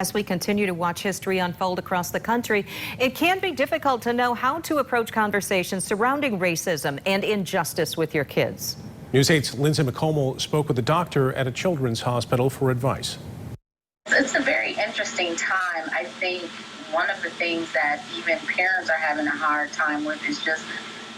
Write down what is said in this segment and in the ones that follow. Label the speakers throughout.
Speaker 1: As we continue to watch history unfold across the country, it can be difficult to know how to approach conversations surrounding racism and injustice with your kids.
Speaker 2: News 8's Lindsay McComal spoke with a doctor at a children's hospital for advice.
Speaker 3: It's a very interesting time. I think one of the things that even parents are having a hard time with is just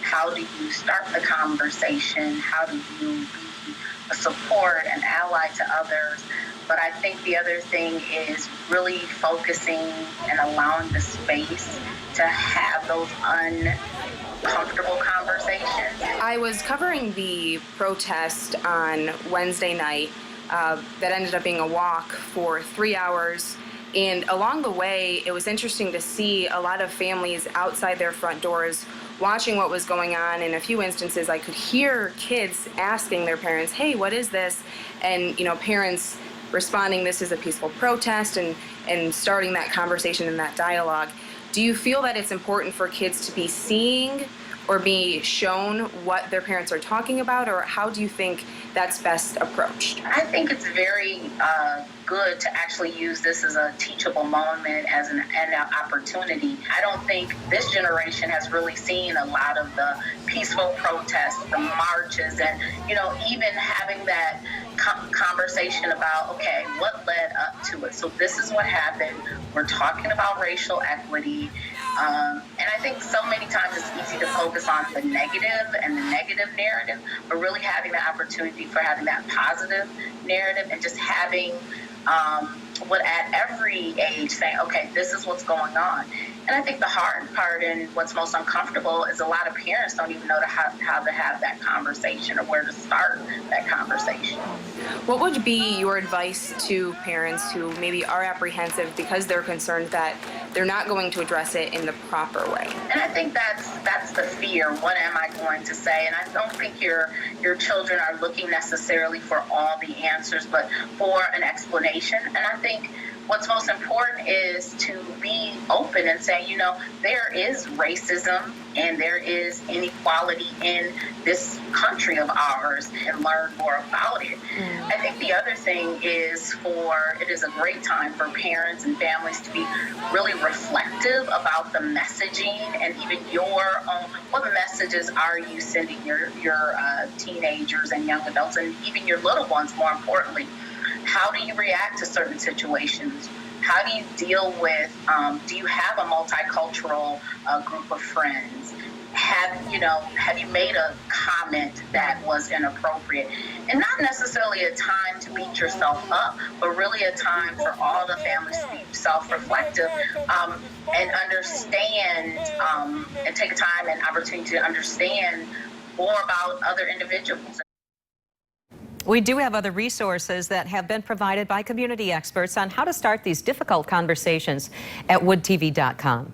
Speaker 3: how do you start the conversation? How do you be a support and ally to others? But I think the other thing is really focusing and allowing the space to have those uncomfortable conversations.
Speaker 4: I was covering the protest on Wednesday night that ended up being a walk for 3 hours. And along the way, it was interesting to see a lot of families outside their front doors watching what was going on. In a few instances, I could hear kids asking their parents, hey, what is this? And, parents responding, this is a peaceful protest, and starting that conversation and that dialogue. Do you feel that it's important for kids to be seeing or be shown what their parents are talking about, or how do you think that's best approached?
Speaker 3: I think it's very good to actually use this as a teachable moment, as an opportunity. I don't think this generation has really seen a lot of the peaceful protests, the marches, and even having that conversation about, okay, what led up to it? So this is what happened. We're talking about racial equity. And I think so many times it's easy to focus on the negative and the negative narrative, but really having the opportunity for having that positive narrative and just having what at every age saying, okay, this is what's going on. And I think the hard part and what's most uncomfortable is a lot of parents don't even know how to have that conversation or where to start that conversation.
Speaker 4: What would be your advice to parents who maybe are apprehensive because they're concerned that they're not going to address it in the proper way?
Speaker 3: And I think that's the fear. What am I going to say? And I don't think your children are looking necessarily for all the answers, but for an explanation. And I think what's most important is to be open and say, there is racism and there is inequality in this country of ours, and learn more about it. I think the other thing is it is a great time for parents and families to be really reflective about the messaging and even your own, what messages are you sending your teenagers and young adults, and even your little ones, more importantly. How do you react to certain situations? How do you deal with, do you have a multicultural group of friends? Have you made a comment that was inappropriate? And not necessarily a time to beat yourself up, but really a time for all the families to be self-reflective and understand and take time and opportunity to understand more about other individuals.
Speaker 1: We do have other resources that have been provided by community experts on how to start these difficult conversations at woodtv.com.